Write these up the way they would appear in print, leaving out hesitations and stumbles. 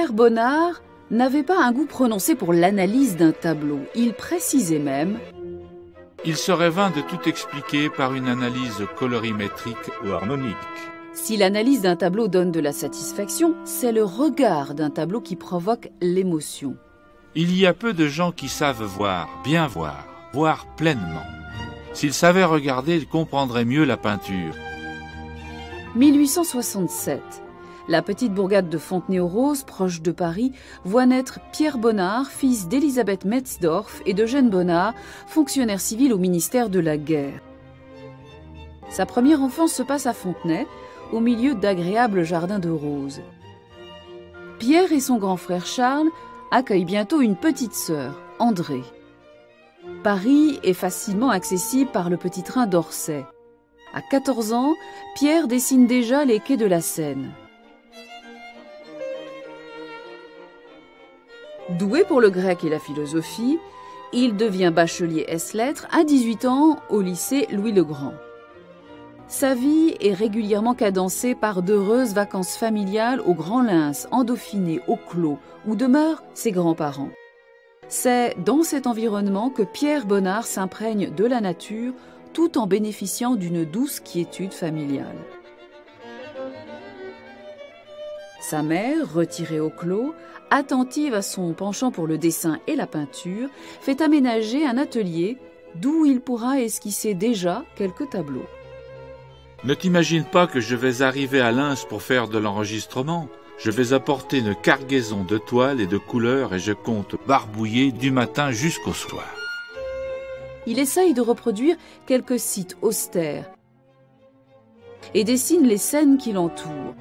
Pierre Bonnard n'avait pas un goût prononcé pour l'analyse d'un tableau. Il précisait même: il serait vain de tout expliquer par une analyse colorimétrique ou harmonique. Si l'analyse d'un tableau donne de la satisfaction, c'est le regard d'un tableau qui provoque l'émotion. Il y a peu de gens qui savent voir, bien voir pleinement. S'ils savaient regarder, ils comprendraient mieux la peinture. 1867. La petite bourgade de Fontenay-aux-Roses, proche de Paris, voit naître Pierre Bonnard, fils d'Elisabeth Metzdorf et d'Eugène Bonnard, fonctionnaire civil au ministère de la Guerre. Sa première enfance se passe à Fontenay, au milieu d'agréables jardins de roses. Pierre et son grand frère Charles accueillent bientôt une petite sœur, Andrée. Paris est facilement accessible par le petit train d'Orsay. À 14 ans, Pierre dessine déjà les quais de la Seine. Doué pour le grec et la philosophie, il devient bachelier ès-lettres à 18 ans au lycée Louis-le-Grand. Sa vie est régulièrement cadencée par d'heureuses vacances familiales au Grand Lens, en Dauphiné, au Clos, où demeurent ses grands-parents. C'est dans cet environnement que Pierre Bonnard s'imprègne de la nature tout en bénéficiant d'une douce quiétude familiale. Sa mère, retirée au Clos, attentive à son penchant pour le dessin et la peinture, fait aménager un atelier d'où il pourra esquisser déjà quelques tableaux. Ne t'imagine pas que je vais arriver à Lens pour faire de l'enregistrement. Je vais apporter une cargaison de toiles et de couleurs et je compte barbouiller du matin jusqu'au soir. Il essaye de reproduire quelques sites austères et dessine les scènes qui l'entourent.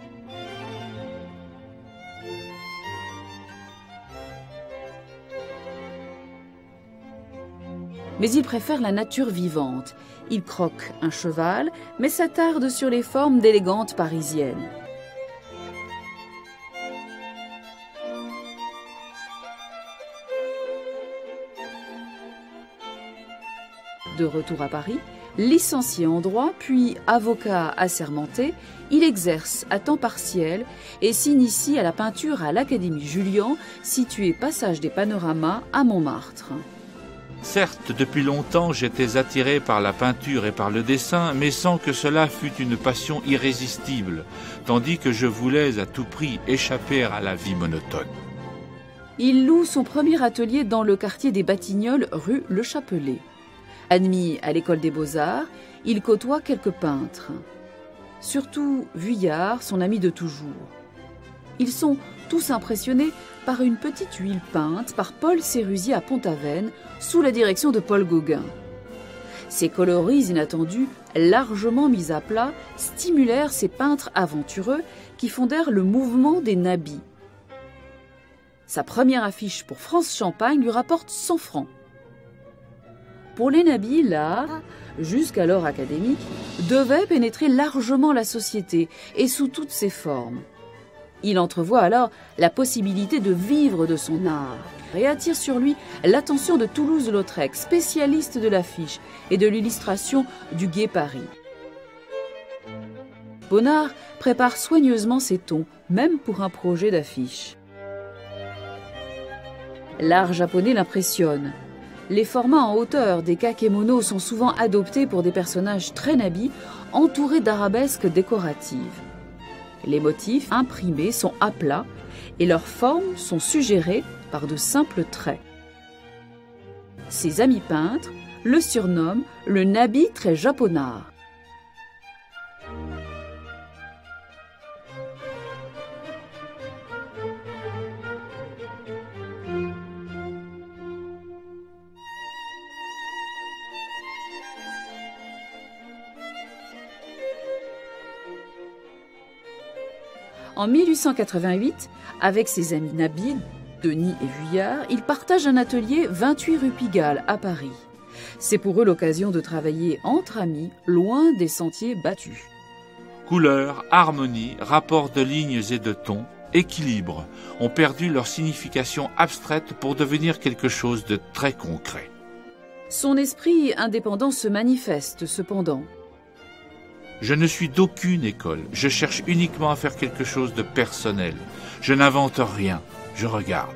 Mais il préfère la nature vivante. Il croque un cheval, mais s'attarde sur les formes d'élégantes parisiennes. De retour à Paris, licencié en droit, puis avocat assermenté, il exerce à temps partiel et s'initie à la peinture à l'Académie Julian, située passage des Panoramas à Montmartre. Certes, depuis longtemps, j'étais attiré par la peinture et par le dessin, mais sans que cela fût une passion irrésistible, tandis que je voulais à tout prix échapper à la vie monotone. Il loue son premier atelier dans le quartier des Batignolles, rue Le Chapelet. Admis à l'école des Beaux-Arts, il côtoie quelques peintres. Surtout Vuillard, son ami de toujours. Ils sont tous impressionnés par une petite huile peinte par Paul Sérusier à Pont-Aven, sous la direction de Paul Gauguin. Ces coloris inattendus, largement mis à plat, stimulèrent ces peintres aventureux qui fondèrent le mouvement des nabis. Sa première affiche pour France Champagne lui rapporte 100 francs. Pour les nabis, l'art, jusqu'alors académique, devait pénétrer largement la société et sous toutes ses formes. Il entrevoit alors la possibilité de vivre de son art et attire sur lui l'attention de Toulouse-Lautrec, spécialiste de l'affiche et de l'illustration du Gai Paris. Bonnard prépare soigneusement ses tons, même pour un projet d'affiche. L'art japonais l'impressionne. Les formats en hauteur des kakémonos sont souvent adoptés pour des personnages très nabis, entourés d'arabesques décoratives. Les motifs imprimés sont à plat et leurs formes sont suggérées par de simples traits. Ses amis peintres le surnomment le nabi très japonard. En 1888, avec ses amis nabis, Denis et Vuillard, ils partagent un atelier 28 rue Pigalle à Paris. C'est pour eux l'occasion de travailler entre amis, loin des sentiers battus. Couleurs, harmonie, rapport de lignes et de tons, équilibre ont perdu leur signification abstraite pour devenir quelque chose de très concret. Son esprit indépendant se manifeste cependant. Je ne suis d'aucune école, je cherche uniquement à faire quelque chose de personnel. Je n'invente rien, je regarde.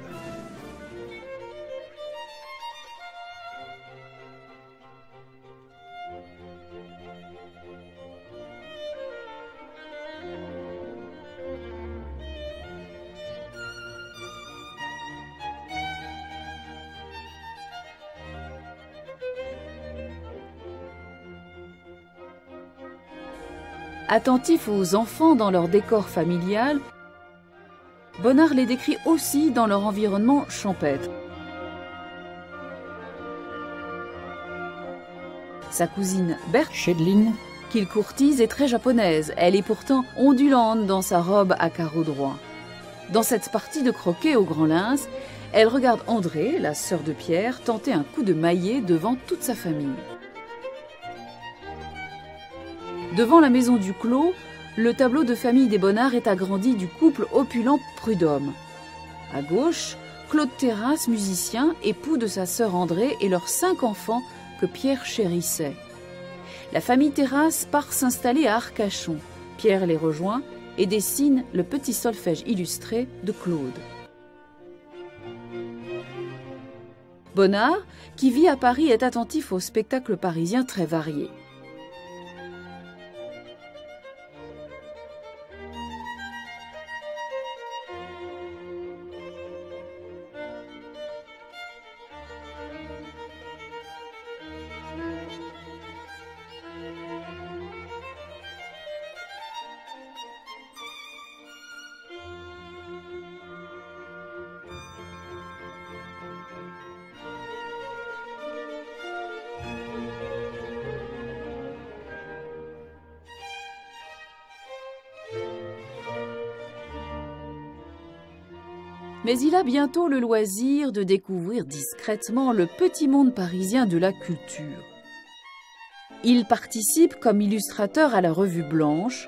Attentif aux enfants dans leur décor familial, Bonnard les décrit aussi dans leur environnement champêtre. Sa cousine Berthe Schädlin, qu'il courtise, est très japonaise. Elle est pourtant ondulante dans sa robe à carreaux droits. Dans cette partie de croquet au grand lince, elle regarde André, la sœur de Pierre, tenter un coup de maillet devant toute sa famille. Devant la maison du Clos, le tableau de famille des Bonnard est agrandi du couple opulent Prudhomme. À gauche, Claude Terrasse, musicien, époux de sa sœur André et leurs 5 enfants que Pierre chérissait. La famille Terrasse part s'installer à Arcachon. Pierre les rejoint et dessine le petit solfège illustré de Claude. Bonnard, qui vit à Paris, est attentif aux spectacles parisiens très variés. Mais il a bientôt le loisir de découvrir discrètement le petit monde parisien de la culture. Il participe comme illustrateur à la Revue Blanche,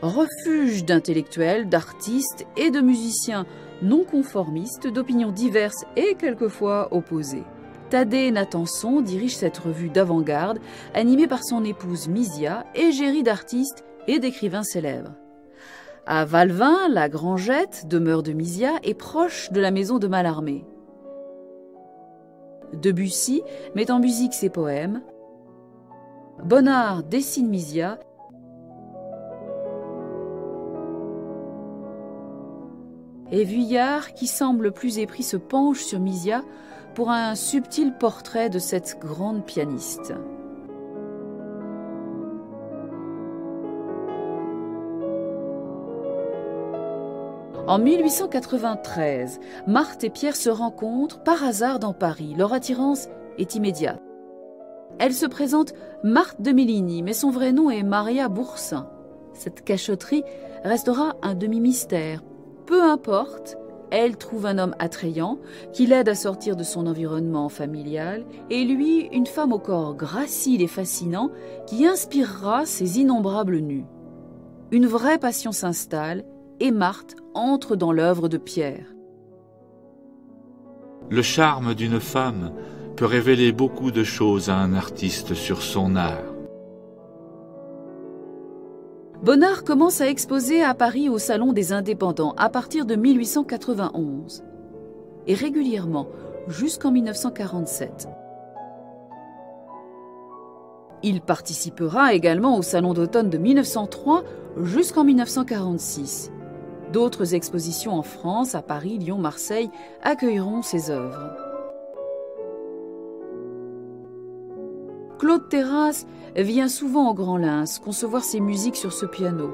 refuge d'intellectuels, d'artistes et de musiciens non conformistes d'opinions diverses et quelquefois opposées. Thaddée Nathanson dirige cette revue d'avant-garde, animée par son épouse Misia, égérie d'artistes et d'écrivains célèbres. À Valvin, la Grangette, demeure de Misia, est proche de la maison de Mallarmé. Debussy met en musique ses poèmes. Bonnard dessine Misia. Et Vuillard, qui semble plus épris, se penche sur Misia pour un subtil portrait de cette grande pianiste. En 1893, Marthe et Pierre se rencontrent par hasard dans Paris. Leur attirance est immédiate. Elle se présente Marthe de Méligny, mais son vrai nom est Maria Boursin. Cette cachotterie restera un demi-mystère. Peu importe, elle trouve un homme attrayant qui l'aide à sortir de son environnement familial et lui, une femme au corps gracile et fascinant qui inspirera ses innombrables nus. Une vraie passion s'installe et Marthe entre dans l'œuvre de Pierre. Le charme d'une femme peut révéler beaucoup de choses à un artiste sur son art. Bonnard commence à exposer à Paris au Salon des Indépendants à partir de 1891 et régulièrement jusqu'en 1947. Il participera également au Salon d'automne de 1903 jusqu'en 1946. D'autres expositions en France, à Paris, Lyon, Marseille, accueilleront ses œuvres. Claude Terrasse vient souvent au Grand Lince concevoir ses musiques sur ce piano.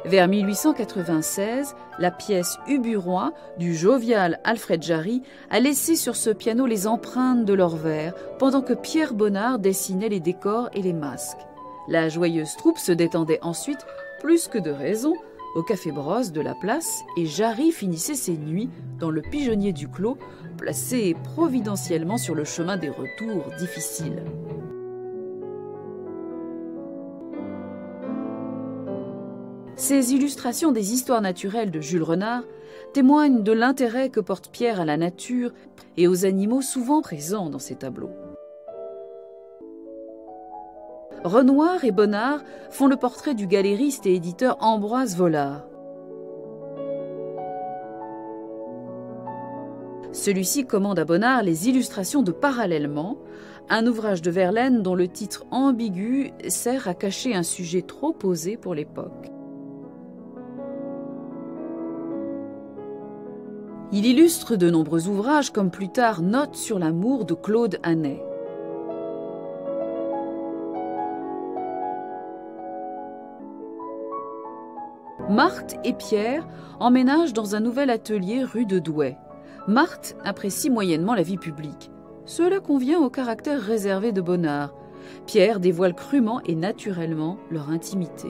Vers 1896, la pièce Uburoy du jovial Alfred Jarry a laissé sur ce piano les empreintes de leur vers, pendant que Pierre Bonnard dessinait les décors et les masques. La joyeuse troupe se détendait ensuite, plus que de raison, au Café Brosse de la Place, et Jarry finissait ses nuits dans le pigeonnier du Clos, placé providentiellement sur le chemin des retours difficiles. Ces illustrations des histoires naturelles de Jules Renard témoignent de l'intérêt que porte Pierre à la nature et aux animaux souvent présents dans ses tableaux. Renoir et Bonnard font le portrait du galériste et éditeur Ambroise Vollard. Celui-ci commande à Bonnard les illustrations de Parallèlement, un ouvrage de Verlaine dont le titre ambigu sert à cacher un sujet trop osé pour l'époque. Il illustre de nombreux ouvrages comme plus tard Notes sur l'amour de Claude Hanet. Marthe et Pierre emménagent dans un nouvel atelier rue de Douai. Marthe apprécie moyennement la vie publique. Cela convient au caractère réservé de Bonnard. Pierre dévoile crûment et naturellement leur intimité.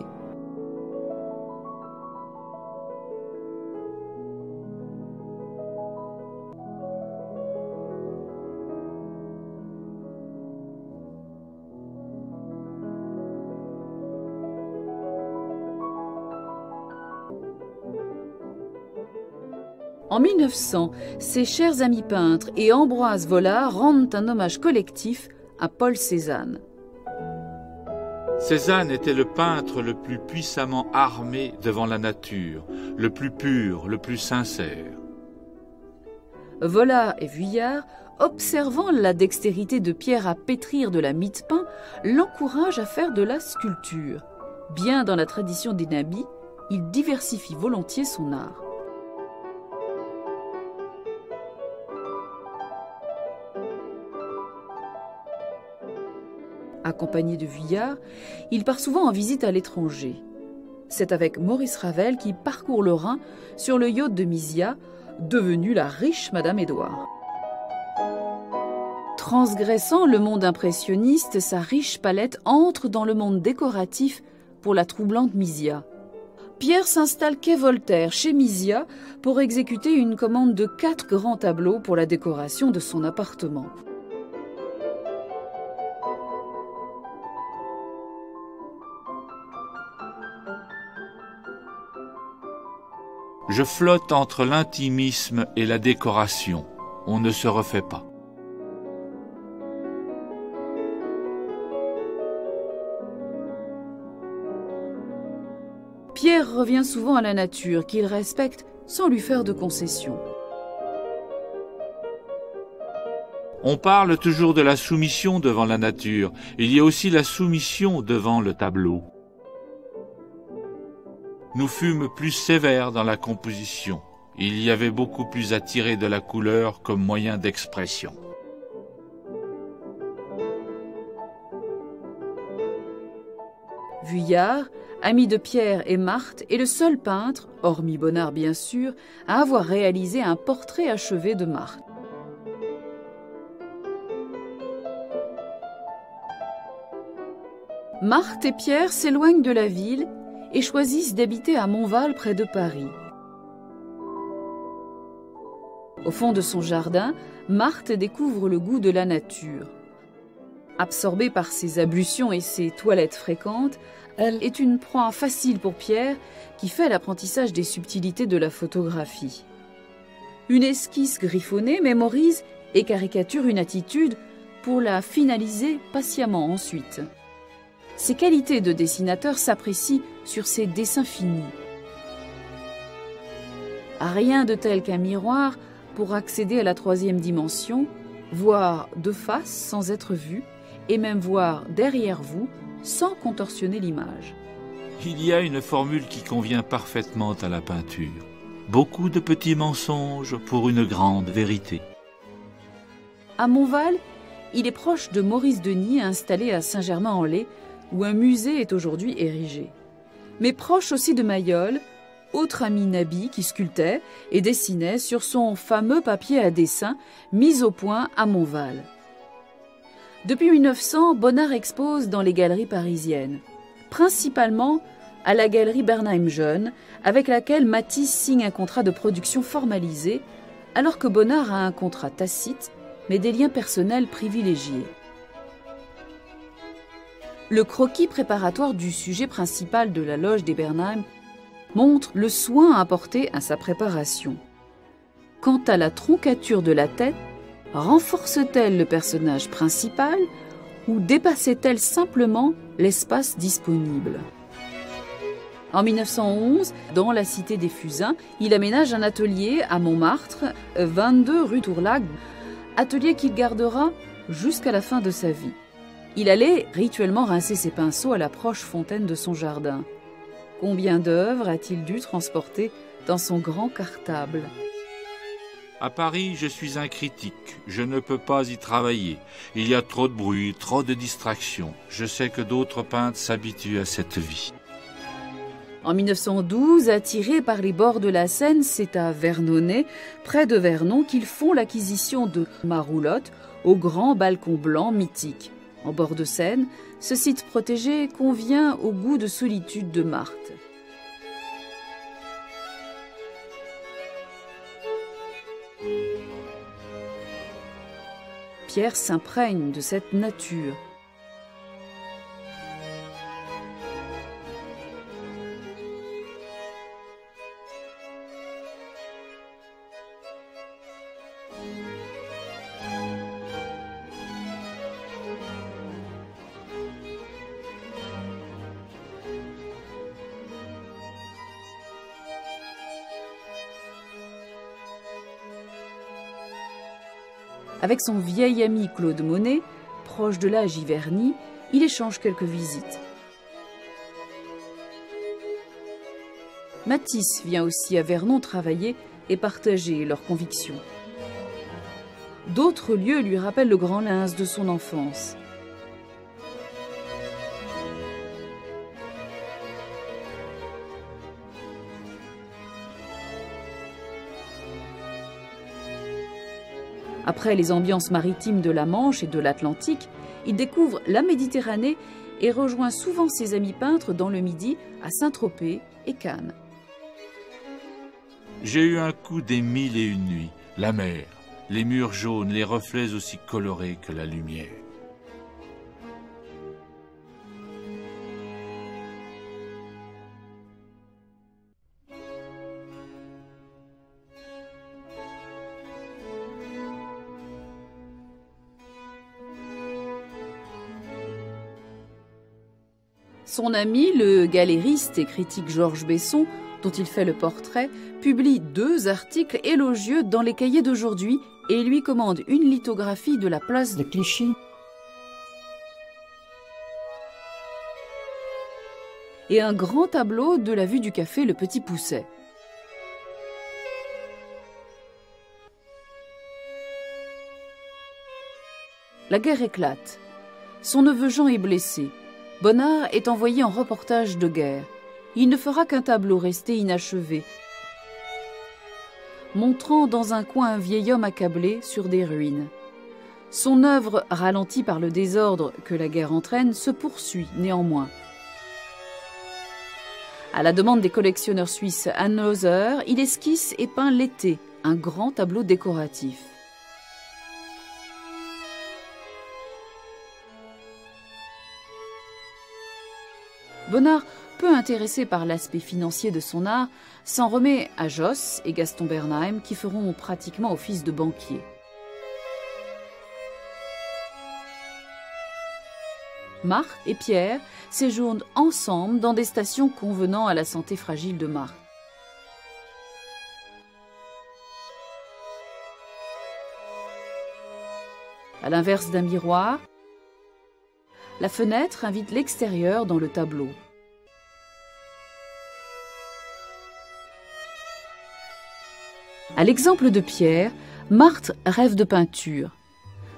En 1900, ses chers amis peintres et Ambroise Vollard rendent un hommage collectif à Paul Cézanne. Cézanne était le peintre le plus puissamment armé devant la nature, le plus pur, le plus sincère. Vollard et Vuillard, observant la dextérité de Pierre à pétrir de la mie de pain, l'encouragent à faire de la sculpture. Bien dans la tradition des nabis, il diversifie volontiers son art. Accompagné de Vuillard, il part souvent en visite à l'étranger. C'est avec Maurice Ravel qu'il parcourt le Rhin sur le yacht de Mysia, devenue la riche Madame Édouard. Transgressant le monde impressionniste, sa riche palette entre dans le monde décoratif pour la troublante Mysia. Pierre s'installe quai Voltaire chez Mysia pour exécuter une commande de 4 grands tableaux pour la décoration de son appartement. Je flotte entre l'intimisme et la décoration. On ne se refait pas. Pierre revient souvent à la nature, qu'il respecte sans lui faire de concessions. On parle toujours de la soumission devant la nature. Il y a aussi la soumission devant le tableau. Nous fûmes plus sévères dans la composition. Il y avait beaucoup plus à tirer de la couleur comme moyen d'expression. Vuillard, ami de Pierre et Marthe, est le seul peintre, hormis Bonnard bien sûr, à avoir réalisé un portrait achevé de Marthe. Marthe et Pierre s'éloignent de la ville et choisissent d'habiter à Montval près de Paris. Au fond de son jardin, Marthe découvre le goût de la nature. Absorbée par ses ablutions et ses toilettes fréquentes, elle est une proie facile pour Pierre qui fait l'apprentissage des subtilités de la photographie. Une esquisse griffonnée mémorise et caricature une attitude pour la finaliser patiemment ensuite. Ses qualités de dessinateur s'apprécient sur ses dessins finis. Rien de tel qu'un miroir pour accéder à la 3e dimension, voir de face sans être vu, et même voir derrière vous sans contorsionner l'image. Il y a une formule qui convient parfaitement à la peinture. Beaucoup de petits mensonges pour une grande vérité. À Montval, il est proche de Maurice Denis, installé à Saint-Germain-en-Laye, où un musée est aujourd'hui érigé. Mais proche aussi de Mayol, autre ami nabi qui sculptait et dessinait sur son fameux papier à dessin mis au point à Montval. Depuis 1900, Bonnard expose dans les galeries parisiennes, principalement à la galerie Bernheim Jeune, avec laquelle Matisse signe un contrat de production formalisé, alors que Bonnard a un contrat tacite, mais des liens personnels privilégiés. Le croquis préparatoire du sujet principal de la loge des Bernheim montre le soin apporté à sa préparation. Quant à la troncature de la tête, renforce-t-elle le personnage principal ou dépassait-elle simplement l'espace disponible. En 1911, dans la cité des Fusains, il aménage un atelier à Montmartre, 22 rue Tourlaque, atelier qu'il gardera jusqu'à la fin de sa vie. Il allait rituellement rincer ses pinceaux à la proche fontaine de son jardin. Combien d'œuvres a-t-il dû transporter dans son grand cartable? À Paris, je suis un critique. Je ne peux pas y travailler. Il y a trop de bruit, trop de distractions. Je sais que d'autres peintres s'habituent à cette vie. En 1912, attirés par les bords de la Seine, c'est à Vernonnet, près de Vernon, qu'ils font l'acquisition de Maroulotte, au grand balcon blanc mythique. En bord de Seine, ce site protégé convient au goût de solitude de Marthe. Pierre s'imprègne de cette nature. Avec son vieil ami Claude Monet, proche de l'âge Giverny, il échange quelques visites. Matisse vient aussi à Vernon travailler et partager leurs convictions. D'autres lieux lui rappellent le Grand Lens de son enfance. Après les ambiances maritimes de la Manche et de l'Atlantique, il découvre la Méditerranée et rejoint souvent ses amis peintres dans le Midi, à Saint-Tropez et Cannes. J'ai eu un coup des 1001 nuits, la mer, les murs jaunes, les reflets aussi colorés que la lumière. Son ami, le galériste et critique Georges Besson, dont il fait le portrait, publie 2 articles élogieux dans les cahiers d'aujourd'hui et lui commande une lithographie de la place de Clichy et un grand tableau de la vue du café Le Petit Pousset. La guerre éclate. Son neveu Jean est blessé. Bonnard est envoyé en reportage de guerre. Il ne fera qu'un tableau resté inachevé, montrant dans un coin un vieil homme accablé sur des ruines. Son œuvre, ralentie par le désordre que la guerre entraîne, se poursuit néanmoins. À la demande des collectionneurs suisses Anne Loser, il esquisse et peint l'été, un grand tableau décoratif. Bonnard, peu intéressé par l'aspect financier de son art, s'en remet à Josse et Gaston Bernheim qui feront pratiquement office de banquier. Marthe et Pierre séjournent ensemble dans des stations convenant à la santé fragile de Marthe. À l'inverse d'un miroir, la fenêtre invite l'extérieur dans le tableau. À l'exemple de Pierre, Marthe rêve de peinture.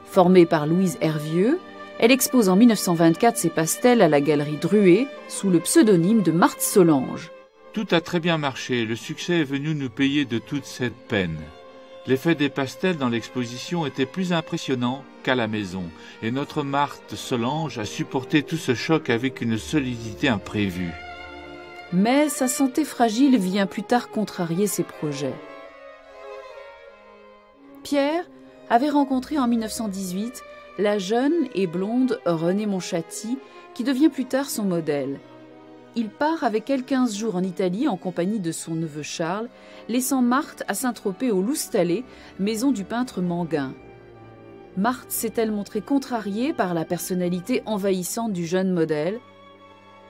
Formée par Louise Hervieux, elle expose en 1924 ses pastels à la galerie Druet sous le pseudonyme de Marthe Solange. Tout a très bien marché. Le succès est venu nous payer de toute cette peine. L'effet des pastels dans l'exposition était plus impressionnant qu'à la maison, et notre Marthe Solange a supporté tout ce choc avec une solidité imprévue. Mais sa santé fragile vient plus tard contrarier ses projets. Pierre avait rencontré en 1918 la jeune et blonde Renée Monchatti, qui devient plus tard son modèle. Il part avec elle 15 jours en Italie en compagnie de son neveu Charles, laissant Marthe à Saint-Tropez au Loustalet, maison du peintre Manguin. Marthe s'est-elle montrée contrariée par la personnalité envahissante du jeune modèle?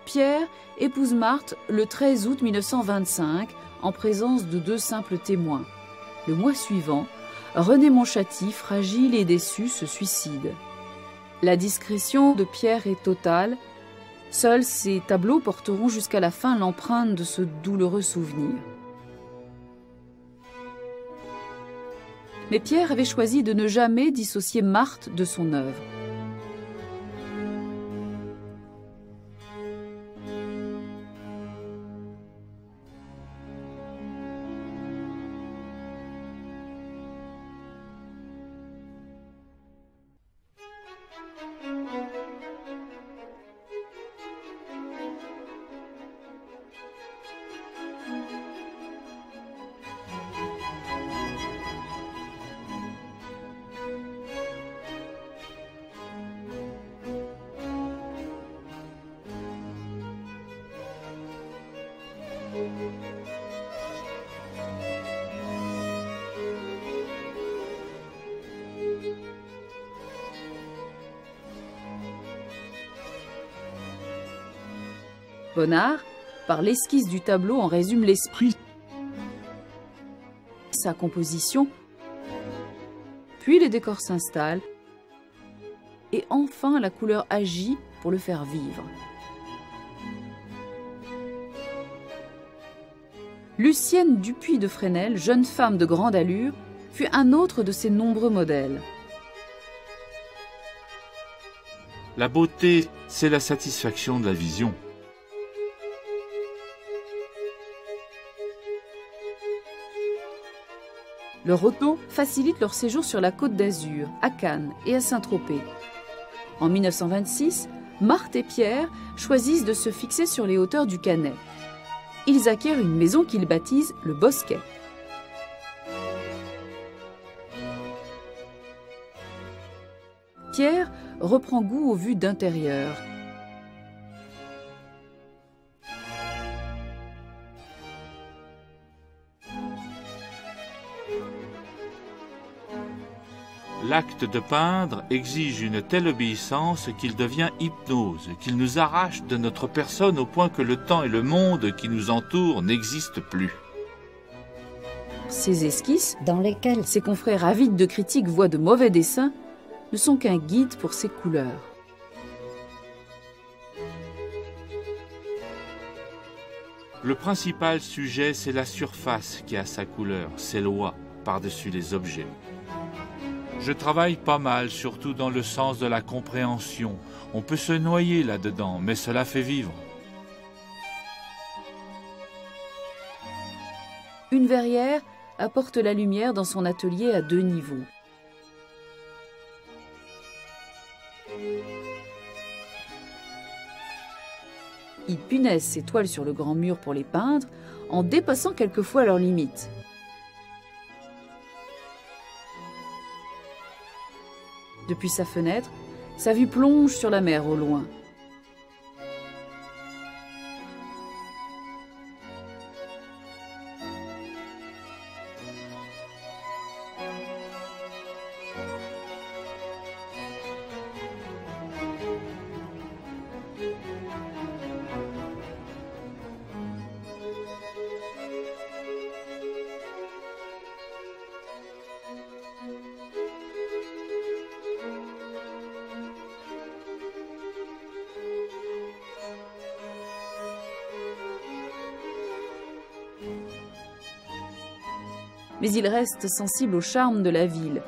Pierre épouse Marthe le 13 août 1925 en présence de 2 simples témoins. Le mois suivant, René Montchâty, fragile et déçu, se suicide. La discrétion de Pierre est totale. Seuls ses tableaux porteront jusqu'à la fin l'empreinte de ce douloureux souvenir. Mais Pierre avait choisi de ne jamais dissocier Marthe de son œuvre. Bonnard, par l'esquisse du tableau, en résume l'esprit, sa composition, puis les décors s'installent, et enfin la couleur agit pour le faire vivre. Lucienne Dupuy de Fresnel, jeune femme de grande allure, fut un autre de ses nombreux modèles. La beauté, c'est la satisfaction de la vision. Leur auto facilite leur séjour sur la Côte d'Azur, à Cannes et à Saint-Tropez. En 1926, Marthe et Pierre choisissent de se fixer sur les hauteurs du Canet. Ils acquièrent une maison qu'ils baptisent le Bosquet. Pierre reprend goût aux vues d'intérieur. L'acte de peindre exige une telle obéissance qu'il devient hypnose, qu'il nous arrache de notre personne au point que le temps et le monde qui nous entoure n'existent plus. Ces esquisses, dans lesquelles ses confrères avides de critiques voient de mauvais dessins, ne sont qu'un guide pour ses couleurs. Le principal sujet, c'est la surface qui a sa couleur, ses lois, par-dessus les objets. Je travaille pas mal, surtout dans le sens de la compréhension. On peut se noyer là-dedans, mais cela fait vivre. Une verrière apporte la lumière dans son atelier à 2 niveaux. Il punaise ses toiles sur le grand mur pour les peindre, en dépassant quelquefois leurs limites. Depuis sa fenêtre, sa vue plonge sur la mer au loin. Mais il reste sensible au charme de la ville.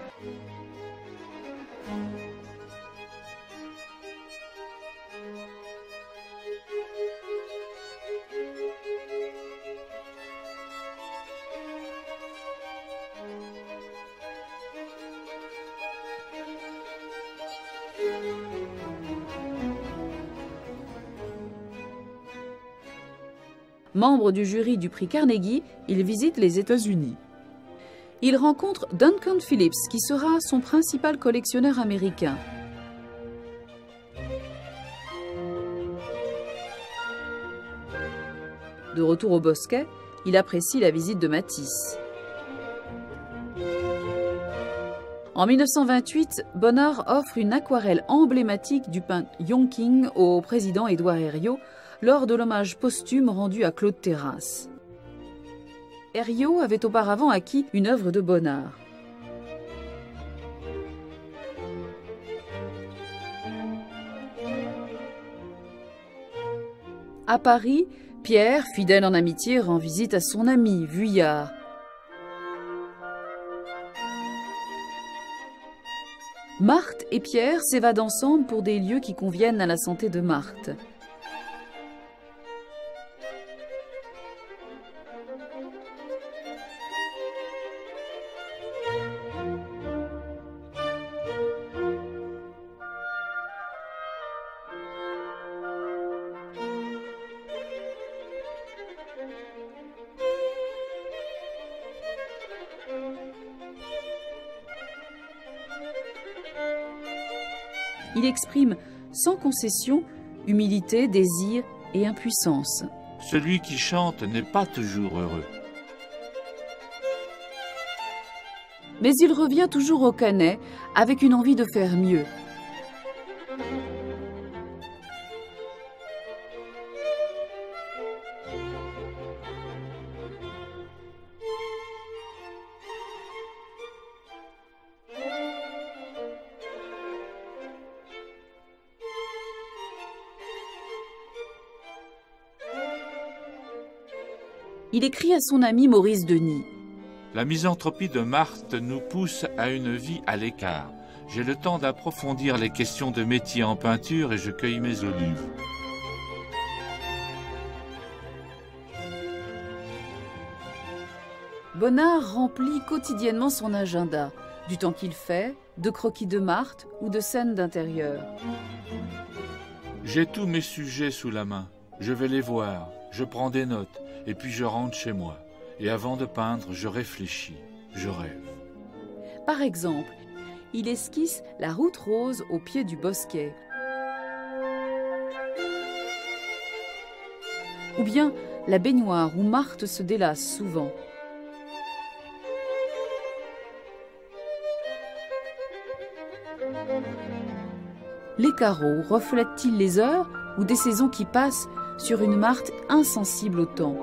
Membre du jury du prix Carnegie, il visite les États-Unis. Il rencontre Duncan Phillips, qui sera son principal collectionneur américain. De retour au Bosquet, il apprécie la visite de Matisse. En 1928, Bonnard offre une aquarelle emblématique du peintre Yonking au président Édouard Herriot, lors de l'hommage posthume rendu à Claude Terrasse. Herriot avait auparavant acquis une œuvre de Bonnard. À Paris, Pierre, fidèle en amitié, rend visite à son ami Vuillard. Marthe et Pierre s'évadent ensemble pour des lieux qui conviennent à la santé de Marthe. Il exprime sans concession humilité, désir et impuissance. Celui qui chante n'est pas toujours heureux. Mais il revient toujours au canet avec une envie de faire mieux. Il écrit à son ami Maurice Denis. La misanthropie de Marthe nous pousse à une vie à l'écart. J'ai le temps d'approfondir les questions de métier en peinture et je cueille mes olives. Bonnard remplit quotidiennement son agenda, du temps qu'il fait, de croquis de Marthe ou de scènes d'intérieur. J'ai tous mes sujets sous la main. Je vais les voir, je prends des notes, et puis je rentre chez moi. Et avant de peindre, je réfléchis, je rêve. Par exemple, il esquisse la route rose au pied du bosquet. Ou bien la baignoire où Marthe se délasse souvent. Les carreaux reflètent-ils les heures ou des saisons qui passent sur une Marthe insensible au temps?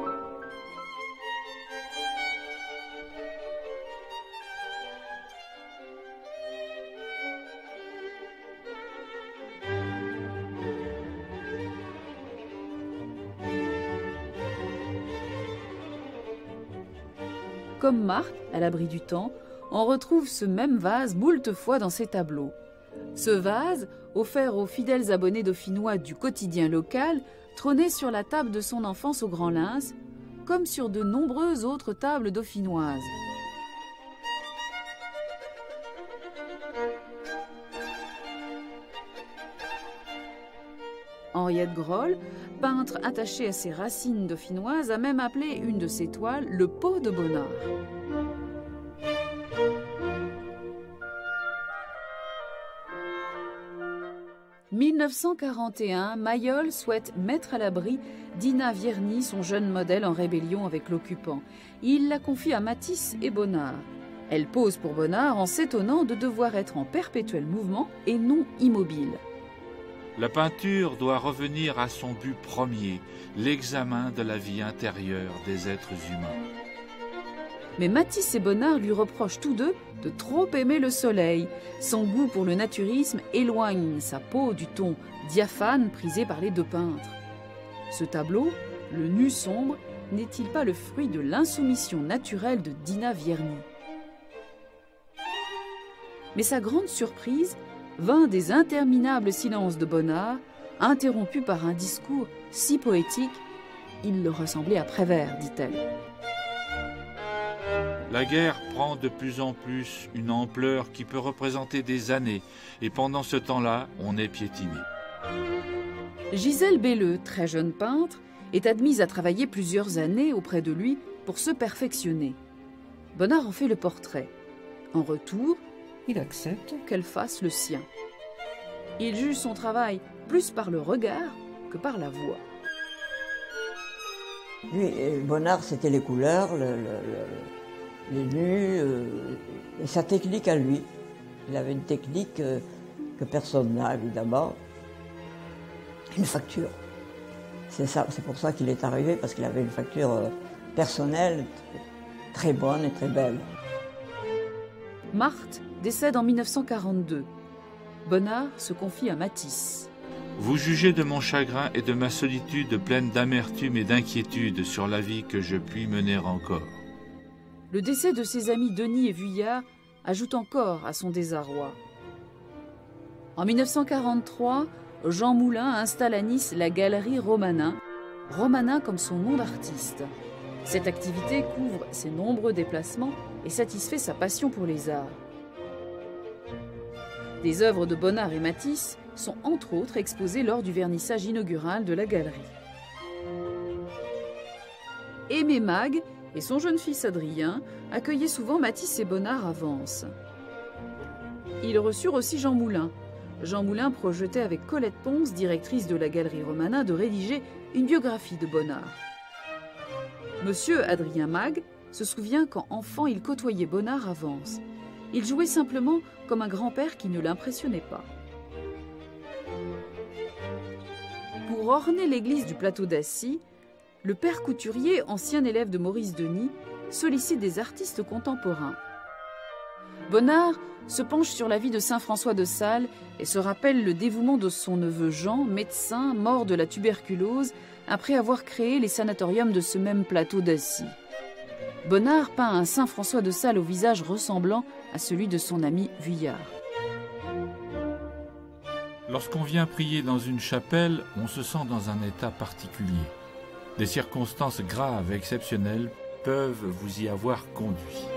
Comme Marthe, à l'abri du temps, on retrouve ce même vase moult fois dans ses tableaux. Ce vase, offert aux fidèles abonnés dauphinois du quotidien local, trônait sur la table de son enfance au Grand Lens, comme sur de nombreuses autres tables dauphinoises. Henriette Groll, peintre attachée à ses racines dauphinoises, a même appelé une de ses toiles le pot de Bonnard. « 1941, Mayol souhaite mettre à l'abri Dina Vierny, son jeune modèle en rébellion avec l'occupant. Il la confie à Matisse et Bonnard. Elle pose pour Bonnard en s'étonnant de devoir être en perpétuel mouvement et non immobile. La peinture doit revenir à son but premier, l'examen de la vie intérieure des êtres humains. Mais Matisse et Bonnard lui reprochent tous deux de trop aimer le soleil. Son goût pour le naturisme éloigne sa peau du ton diaphane prisé par les deux peintres. Ce tableau, le nu sombre, n'est-il pas le fruit de l'insoumission naturelle de Dina Vierny? Mais sa grande surprise vint des interminables silences de Bonnard, interrompus par un discours si poétique, il le ressemblait à Prévert, dit-elle. La guerre prend de plus en plus une ampleur qui peut représenter des années, et pendant ce temps-là, on est piétiné. Gisèle Belleux, très jeune peintre, est admise à travailler plusieurs années auprès de lui pour se perfectionner. Bonnard en fait le portrait. En retour, il accepte qu'elle fasse le sien. Il juge son travail plus par le regard que par la voix. Lui, Bonnard, c'était les couleurs, les nus, et sa technique à lui. Il avait une technique que personne n'a, évidemment. Une facture. C'est pour ça qu'il est arrivé, parce qu'il avait une facture personnelle très bonne et très belle. Marthe décède en 1942. Bonnard se confie à Matisse. Vous jugez de mon chagrin et de ma solitude pleine d'amertume et d'inquiétude sur la vie que je puis mener encore. Le décès de ses amis Denis et Vuillard ajoute encore à son désarroi. En 1943, Jean Moulin installe à Nice la galerie Romanin, Romanin comme son nom d'artiste. Cette activité couvre ses nombreux déplacements et satisfait sa passion pour les arts. Des œuvres de Bonnard et Matisse sont entre autres exposées lors du vernissage inaugural de la galerie. Aimé Mag et son jeune fils Adrien accueillaient souvent Matisse et Bonnard à Vence. Ils reçurent aussi Jean Moulin. Jean Moulin projetait avec Colette Ponce, directrice de la galerie Romanin, de rédiger une biographie de Bonnard. Monsieur Adrien Mag se souvient qu'en enfant, il côtoyait Bonnard à Vence. Il jouait simplement comme un grand-père qui ne l'impressionnait pas. Pour orner l'église du plateau d'Assy, le père couturier, ancien élève de Maurice Denis, sollicite des artistes contemporains. Bonnard se penche sur la vie de saint François de Sales et se rappelle le dévouement de son neveu Jean, médecin mort de la tuberculose, après avoir créé les sanatoriums de ce même plateau d'Assy. Bonnard peint un saint François de Sales au visage ressemblant à celui de son ami Vuillard. Lorsqu'on vient prier dans une chapelle, on se sent dans un état particulier. Des circonstances graves et exceptionnelles peuvent vous y avoir conduit.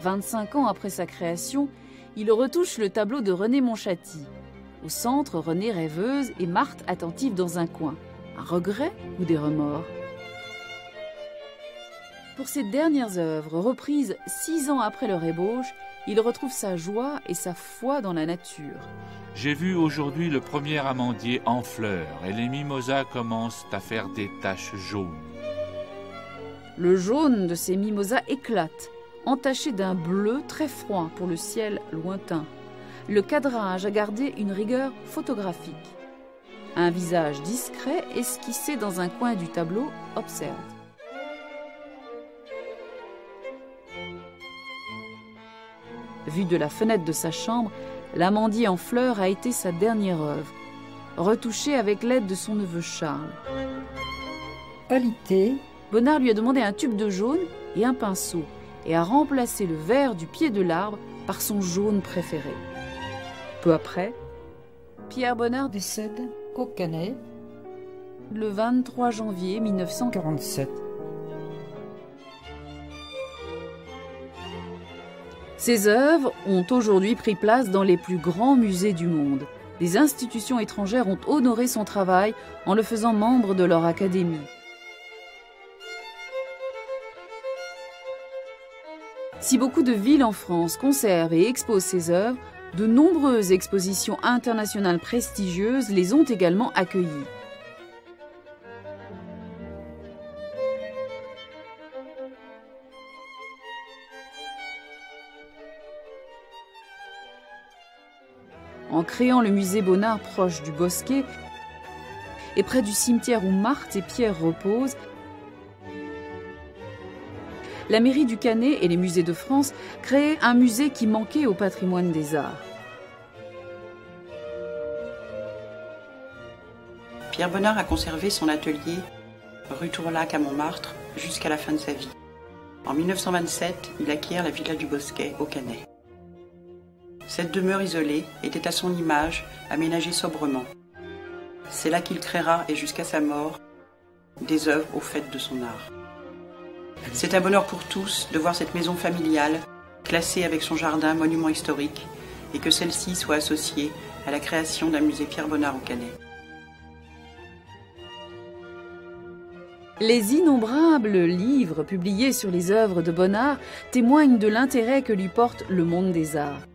25 ans après sa création, il retouche le tableau de René Montchâty. Au centre, Renée rêveuse et Marthe attentive dans un coin. Un regret ou des remords? Pour ses dernières œuvres, reprises 6 ans après leur ébauche, il retrouve sa joie et sa foi dans la nature. J'ai vu aujourd'hui le premier amandier en fleurs et les mimosas commencent à faire des taches jaunes. Le jaune de ces mimosas éclate, entaché d'un bleu très froid pour le ciel lointain. Le cadrage a gardé une rigueur photographique. Un visage discret esquissé dans un coin du tableau observe. Vu de la fenêtre de sa chambre, l'amandier en fleurs a été sa dernière œuvre, retouchée avec l'aide de son neveu Charles. Qualité. Bonnard lui a demandé un tube de jaune et un pinceau et a remplacé le vert du pied de l'arbre par son jaune préféré. Peu après, Pierre Bonnard décède au Canet le 23 janvier 1947. Ses œuvres ont aujourd'hui pris place dans les plus grands musées du monde. Des institutions étrangères ont honoré son travail en le faisant membre de leur académie. Si beaucoup de villes en France conservent et exposent ses œuvres, de nombreuses expositions internationales prestigieuses les ont également accueillies. En créant le musée Bonnard proche du Bosquet et près du cimetière où Marthe et Pierre reposent, la mairie du Canet et les musées de France créaient un musée qui manquait au patrimoine des arts. Pierre Bonnard a conservé son atelier rue Tourlaque à Montmartre jusqu'à la fin de sa vie. En 1927, il acquiert la villa du Bosquet au Canet. Cette demeure isolée était à son image, aménagée sobrement. C'est là qu'il créera, et jusqu'à sa mort, des œuvres au fait de son art. C'est un bonheur pour tous de voir cette maison familiale, classée avec son jardin monument historique, et que celle-ci soit associée à la création d'un musée Pierre Bonnard au Canet. Les innombrables livres publiés sur les œuvres de Bonnard témoignent de l'intérêt que lui porte le monde des arts.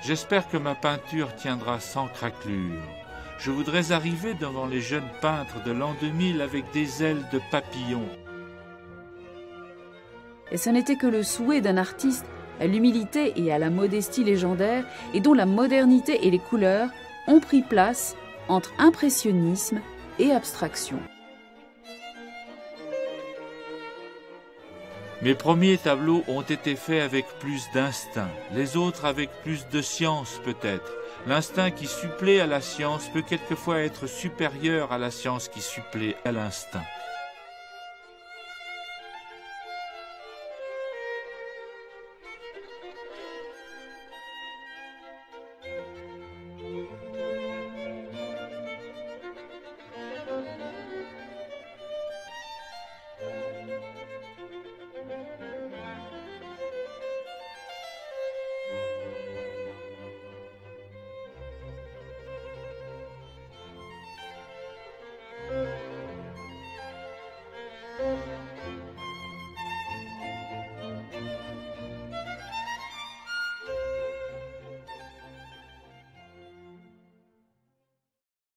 J'espère que ma peinture tiendra sans craquelure. Je voudrais arriver devant les jeunes peintres de l'an 2000 avec des ailes de papillon. Et ce n'était que le souhait d'un artiste à l'humilité et à la modestie légendaire et dont la modernité et les couleurs ont pris place entre impressionnisme et abstraction. Mes premiers tableaux ont été faits avec plus d'instinct, les autres avec plus de science peut-être. L'instinct qui supplée à la science peut quelquefois être supérieur à la science qui supplée à l'instinct.